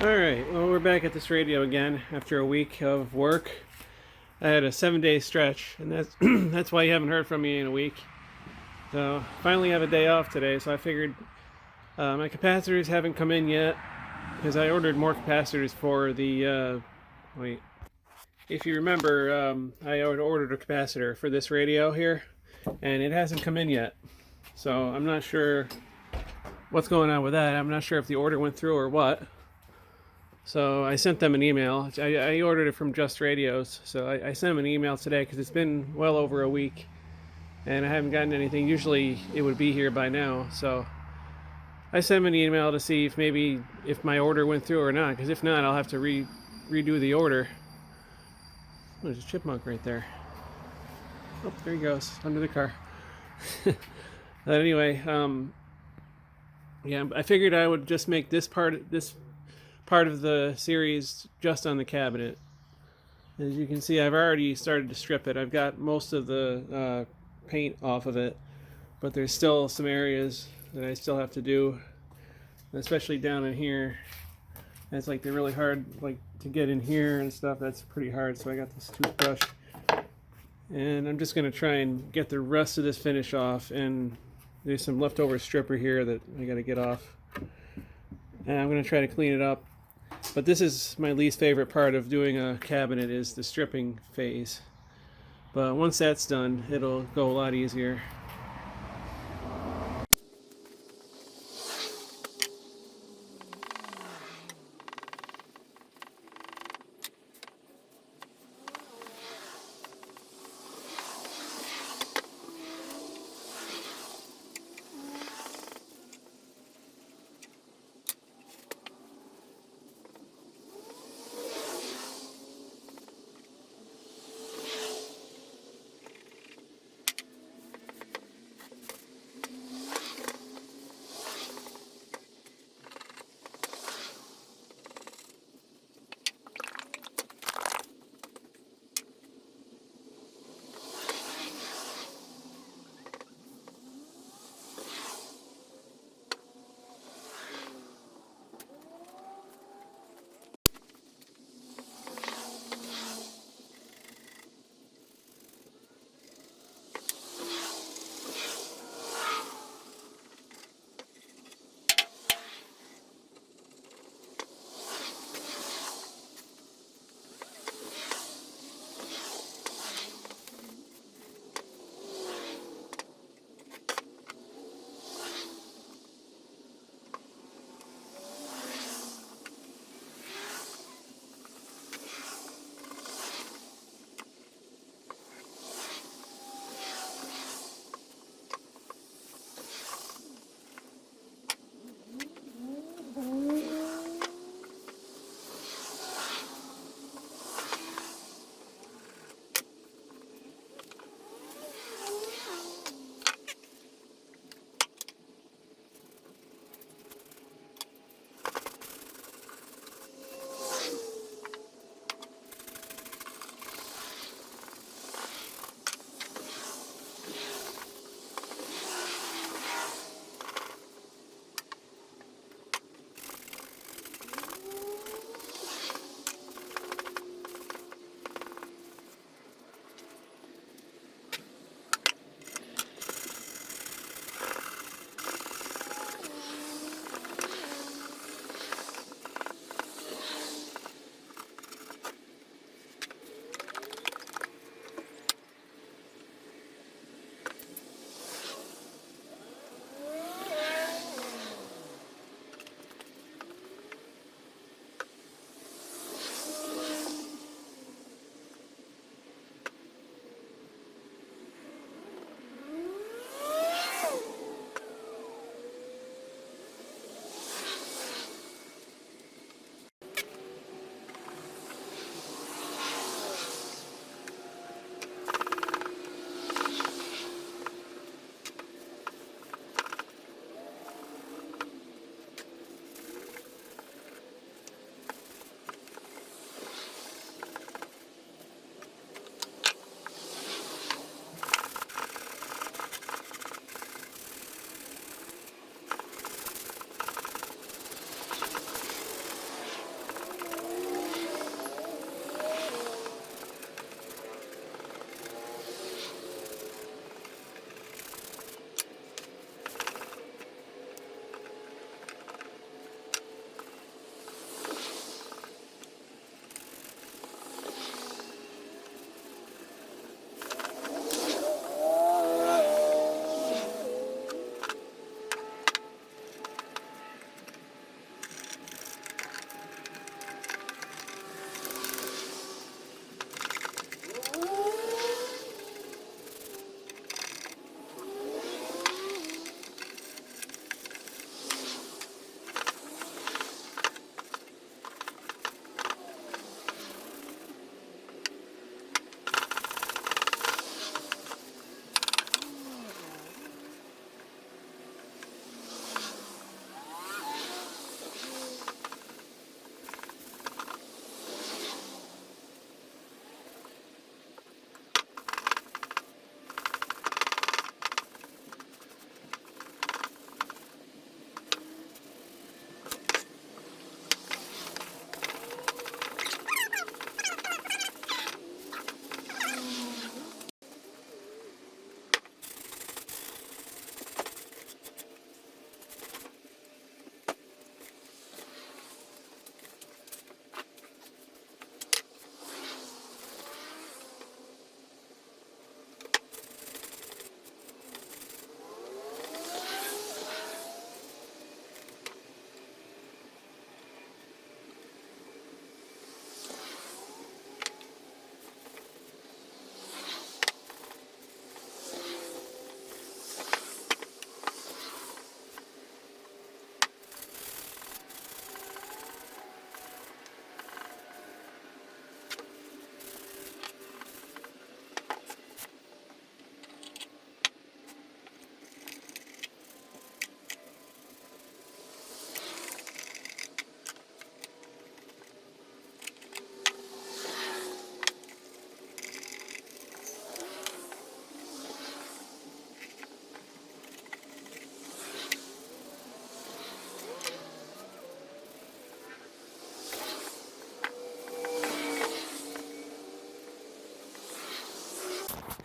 Alright, well, we're back at this radio again after a week of work. I had a 7-day stretch, and that's that's why you haven't heard from me in a week. So, finally have a day off today, so I figured my capacitors haven't come in yet, because I ordered more capacitors for the, wait, if you remember, I ordered a capacitor for this radio here, and it hasn't come in yet. So, I'm not sure what's going on with that. I'm not sure if the order went through or what. So I sent them an email. I ordered it from Just Radios. So I sent them an email today because it's been well over a week and I haven't gotten anything. Usually it would be here by now. So I sent them an email to see if my order went through or not. Because if not, I'll have to redo the order. Oh, there's a chipmunk right there. Oh, there he goes under the car. But anyway, yeah, I figured I would just make this part of the series just on the cabinet. As you can see, I've already started to strip it. I've got most of the paint off of it, but there's still some areas that I still have to do, especially down in here. And it's like they're really hard, like to get in here and stuff. That's pretty hard. So I got this toothbrush, and I'm just gonna try and get the rest of this finish off. And there's some leftover stripper here that I gotta get off, and I'm gonna try to clean it up. But this is my least favorite part of doing a cabinet, is the stripping phase. But once that's done, it'll go a lot easier.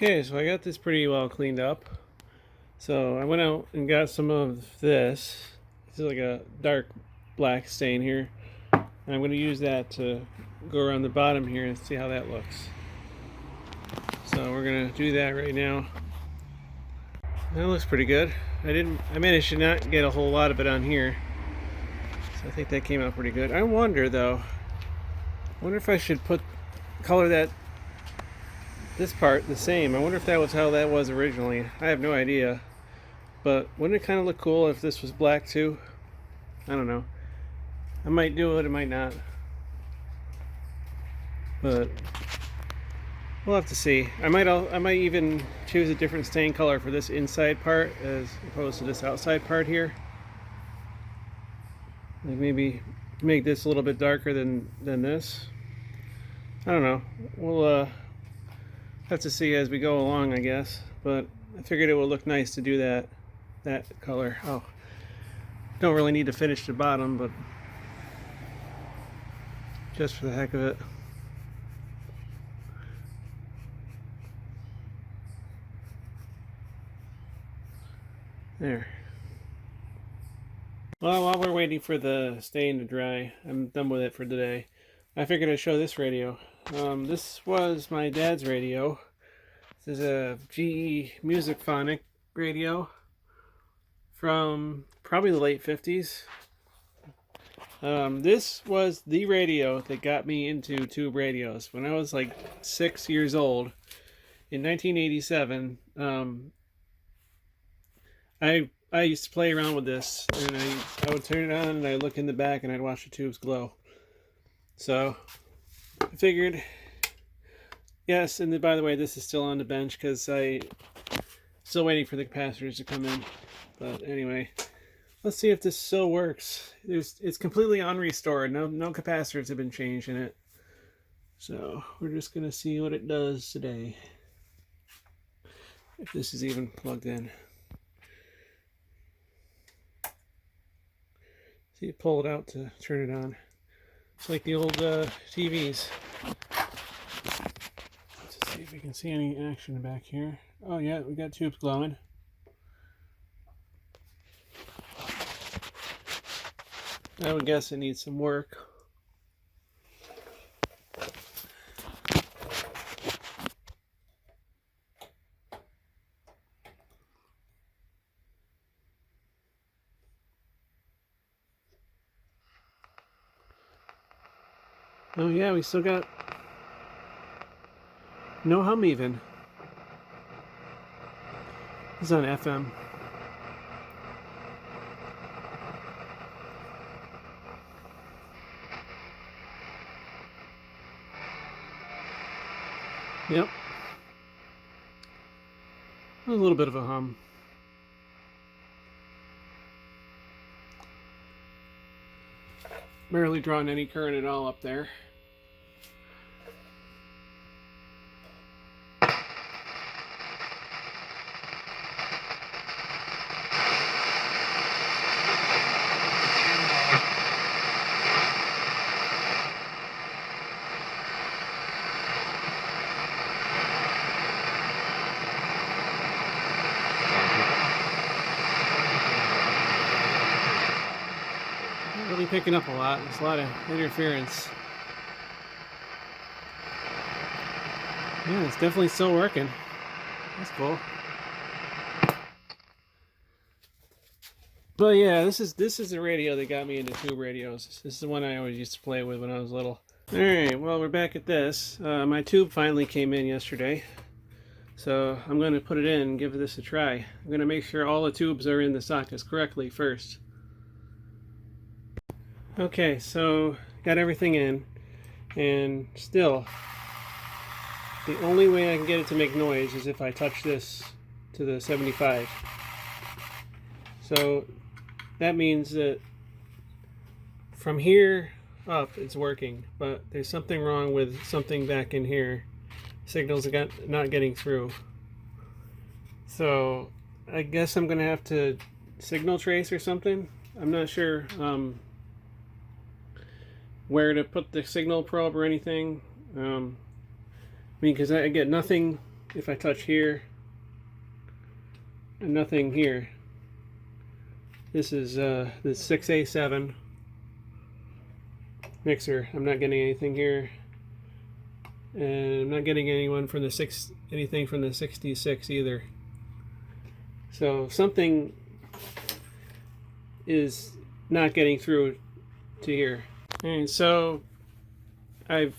Okay, so I got this pretty well cleaned up. So I went out and got some of this. This is like a dark black stain here. And I'm going to use that to go around the bottom here and see how that looks. So we're going to do that right now. That looks pretty good. I managed to not get a whole lot of it on here. So I think that came out pretty good. I wonder though, if I should color this part the same. I wonder if that was how that was originally. I have no idea. But wouldn't it kind of look cool if this was black too? I don't know. I might do it, I might not. But we'll have to see. I might even choose a different stain color for this inside part as opposed to this outside part here. Like maybe make this a little bit darker than this. I don't know. We'll have to see as we go along, I guess. But I figured it would look nice to do that color. Oh, don't really need to finish the bottom, but just for the heck of it. There. Well, while we're waiting for the stain to dry, I'm done with it for today. I figured I'd show this radio. This was my dad's radio. This is a GE Musicphonic radio from probably the late 50s. This was the radio that got me into tube radios. When I was like 6 years old, in 1987, I used to play around with this, and I would turn it on and I'd look in the back and I'd watch the tubes glow. So I figured, yes, and then, by the way, this is still on the bench because I'm still waiting for the capacitors to come in. But anyway, let's see if this still works. It's completely unrestored. No capacitors have been changed in it. So we're just gonna see what it does today. If this is even plugged in. See, you pull it out to turn it on. It's like the old TVs. Let's see if we can see any action back here. Oh yeah, we got tubes glowing. I would guess it needs some work. Oh yeah, we still got no hum even. This is on FM. Yep. A little bit of a hum. Barely drawing any current at all up there. Really picking up a lot. There's a lot of interference. Yeah, it's definitely still working. That's cool. But yeah, this is the radio that got me into tube radios. This is the one I always used to play with when I was little. Alright, well, we're back at this. My tube finally came in yesterday. So I'm going to put it in and give this a try. I'm going to make sure all the tubes are in the sockets correctly first. Okay, so got everything in, and still, the only way I can get it to make noise is if I touch this to the 75. So that means that from here up it's working, but there's something wrong with something back in here. Signals are not getting through. So I guess I'm gonna have to signal trace or something. I'm not sure where to put the signal probe or anything. I mean, because I get nothing if I touch here and nothing here. This is the 6A7 mixer. I'm not getting anything here, and I'm not getting anything from the 66 either. So something is not getting through to here. And so I've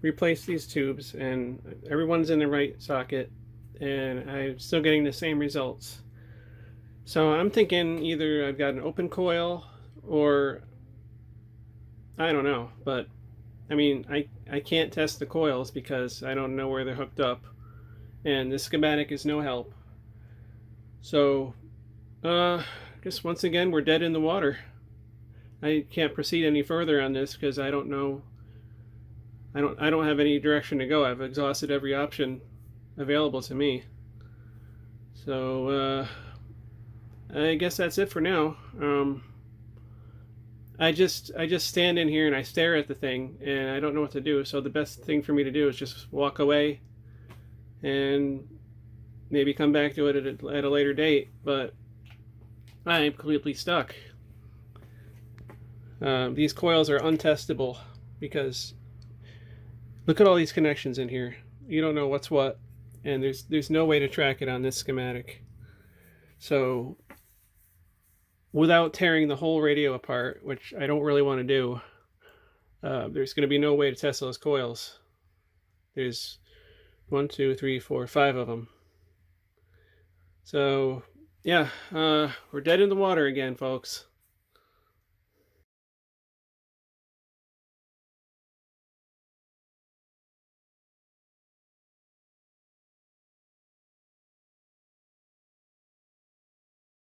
replaced these tubes, and everyone's in the right socket, and I'm still getting the same results. So I'm thinking either I've got an open coil, or I don't know, but I mean, I can't test the coils because I don't know where they're hooked up, and this schematic is no help. So I guess once again we're dead in the water. I can't proceed any further on this because I don't know. I don't have any direction to go. I've exhausted every option available to me. So I guess that's it for now. I just stand in here and I stare at the thing, and I don't know what to do. So the best thing for me to do is just walk away and maybe come back to it at a later date. But I'm completely stuck. These coils are untestable because look at all these connections in here. You don't know what's what, and there's no way to track it on this schematic. So without tearing the whole radio apart, which I don't really want to do, there's going to be no way to test those coils. There's 1, 2, 3, 4, 5 of them. So yeah, we're dead in the water again, folks.